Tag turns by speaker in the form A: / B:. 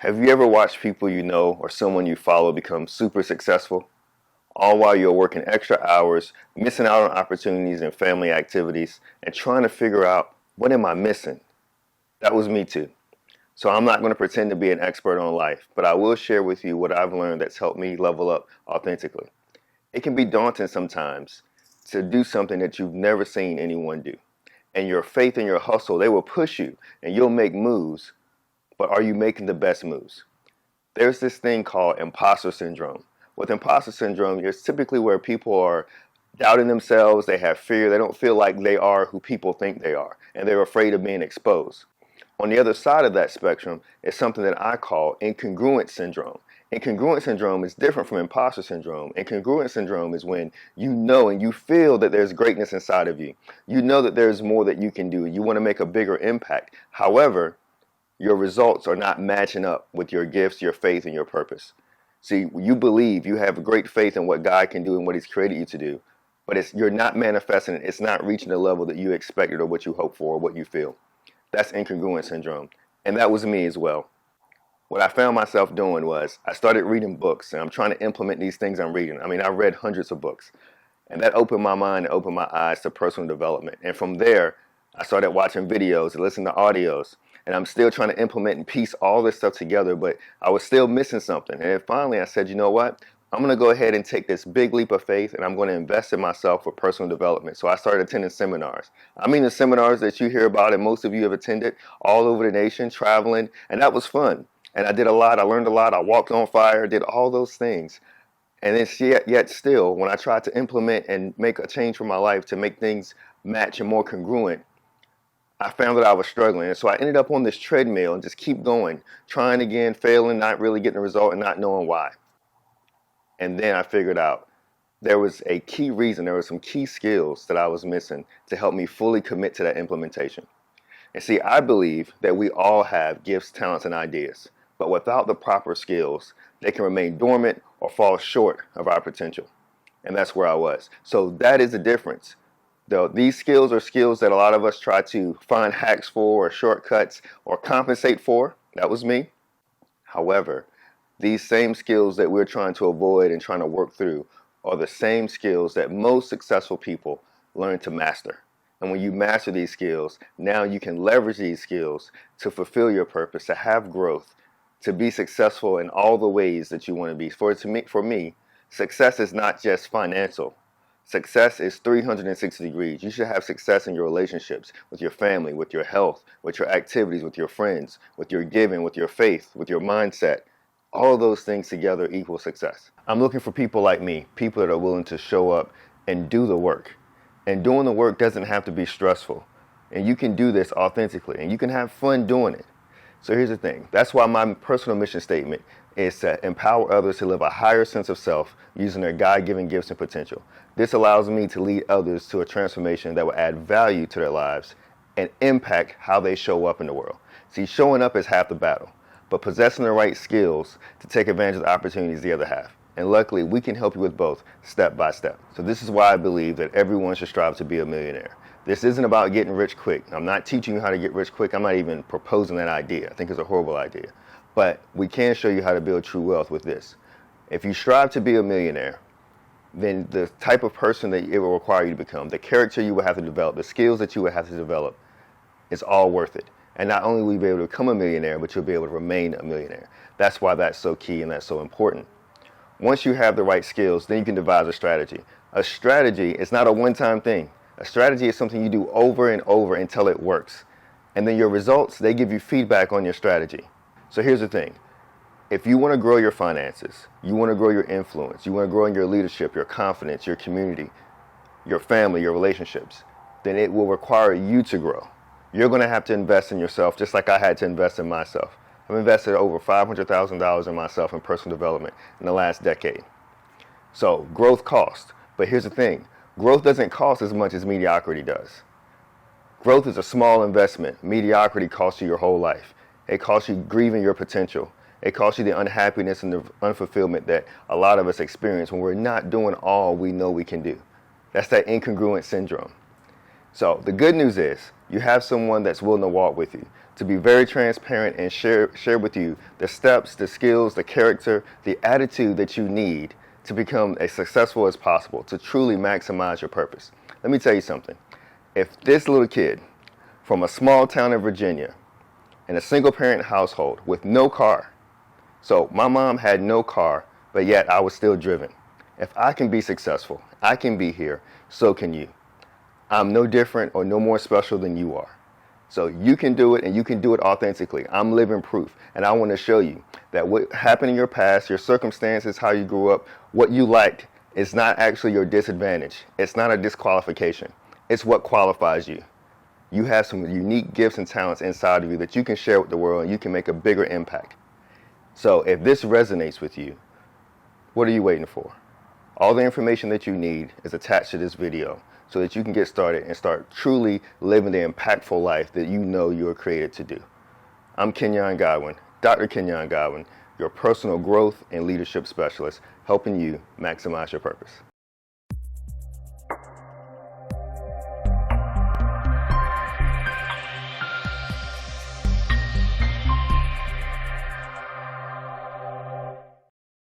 A: Have you ever watched people you know or someone you follow become super successful, all while you're working extra hours, missing out on opportunities and family activities, and trying to figure out, what am I missing? That was me too. So I'm not going to pretend to be an expert on life, but I will share with you what I've learned that's helped me level up authentically. It can be daunting sometimes to do something that you've never seen anyone do. And your faith and your hustle, they will push you and you'll make moves, but are you making the best moves? There's this thing called imposter syndrome. With imposter syndrome, it's typically where people are doubting themselves, they have fear, they don't feel like they are who people think they are, and they're afraid of being exposed. On the other side of that spectrum is something that I call incongruent syndrome. Incongruent syndrome is different from imposter syndrome. Incongruent syndrome is when you know and you feel that there's greatness inside of you. You know that there's more that you can do. You want to make a bigger impact. However, your results are not matching up with your gifts, your faith, and your purpose. See, you believe, you have great faith in what God can do and what He's created you to do, but you're not manifesting it. It's not reaching the level that you expected or what you hope for or what you feel. That's incongruent syndrome. And that was me as well. What I found myself doing was I started reading books, and I'm trying to implement these things I'm reading. I mean, I read hundreds of books, and that opened my mind and opened my eyes to personal development. And from there, I started watching videos and listening to audios. And I'm still trying to implement and piece all this stuff together, but I was still missing something. And then finally I said, you know what? I'm going to go ahead and take this big leap of faith, and I'm going to invest in myself for personal development. So I started attending seminars. I mean, the seminars that you hear about and most of you have attended all over the nation, traveling, and that was fun. And I did a lot. I learned a lot. I walked on fire, did all those things. And then yet still, when I tried to implement and make a change for my life to make things match and more congruent, I found that I was struggling. And so I ended up on this treadmill and just keep going, trying again, failing, not really getting a result and not knowing why. And then I figured out there was a key reason, there were some key skills that I was missing to help me fully commit to that implementation. And see, I believe that we all have gifts, talents, and ideas, but without the proper skills, they can remain dormant or fall short of our potential. And that's where I was. So that is the difference. These skills are skills that a lot of us try to find hacks for or shortcuts or compensate for. That was me. However, these same skills that we're trying to avoid and trying to work through are the same skills that most successful people learn to master. And when you master these skills, now you can leverage these skills to fulfill your purpose, to have growth, to be successful in all the ways that you want to be. For me, success is not just financial. Success is 360 degrees. You should have success in your relationships, with your family, with your health, with your activities, with your friends, with your giving, with your faith, with your mindset. All of those things together equal success. I'm looking for people like me, people that are willing to show up and do the work. And doing the work doesn't have to be stressful. And you can do this authentically, and you can have fun doing it. So here's the thing. That's why my personal mission statement is to empower others to live a higher sense of self using their God-given gifts and potential. This allows me to lead others to a transformation that will add value to their lives and impact how they show up in the world. See, showing up is half the battle, but possessing the right skills to take advantage of the opportunity is the other half. And luckily, we can help you with both step by step. So this is why I believe that everyone should strive to be a millionaire. This isn't about getting rich quick. I'm not teaching you how to get rich quick. I'm not even proposing that idea. I think it's a horrible idea. But we can show you how to build true wealth with this. If you strive to be a millionaire, then the type of person that it will require you to become, the character you will have to develop, the skills that you will have to develop, it's all worth it. And not only will you be able to become a millionaire, but you'll be able to remain a millionaire. That's why that's so key and that's so important. Once you have the right skills, then you can devise a strategy. A strategy is not a one-time thing. A strategy is something you do over and over until it works. And then your results, they give you feedback on your strategy. So here's the thing. If you want to grow your finances, you want to grow your influence, you want to grow in your leadership, your confidence, your community, your family, your relationships, then it will require you to grow. You're going to have to invest in yourself just like I had to invest in myself. I've invested over $500,000 in myself in personal development in the last decade. So growth costs. But here's the thing. Growth doesn't cost as much as mediocrity does. Growth is a small investment. Mediocrity costs you your whole life. It costs you grieving your potential. It costs you the unhappiness and the unfulfillment that a lot of us experience when we're not doing all we know we can do. That's that incongruent syndrome. So the good news is You have someone that's willing to walk with you, to be very transparent and share with you the steps, the skills, the character, the attitude that you need to become as successful as possible, to truly maximize your purpose. Let me tell you something. If this little kid from a small town in Virginia in a single parent household with no car, so my mom had no car, but yet I was still driven. If I can be successful, I can be here, so can you. I'm no different or no more special than you are. So you can do it, and you can do it authentically. I'm living proof, and I want to show you that what happened in your past, your circumstances, how you grew up, what you liked, is not actually your disadvantage. It's not a disqualification. It's what qualifies you. You have some unique gifts and talents inside of you that you can share with the world, and you can make a bigger impact. So if this resonates with you, what are you waiting for? All the information that you need is attached to this video so that you can get started and start truly living the impactful life that you know you are created to do. I'm Kenyon Godwin, Dr. Kenyon Godwin, your personal growth and leadership specialist, helping you maximize your purpose.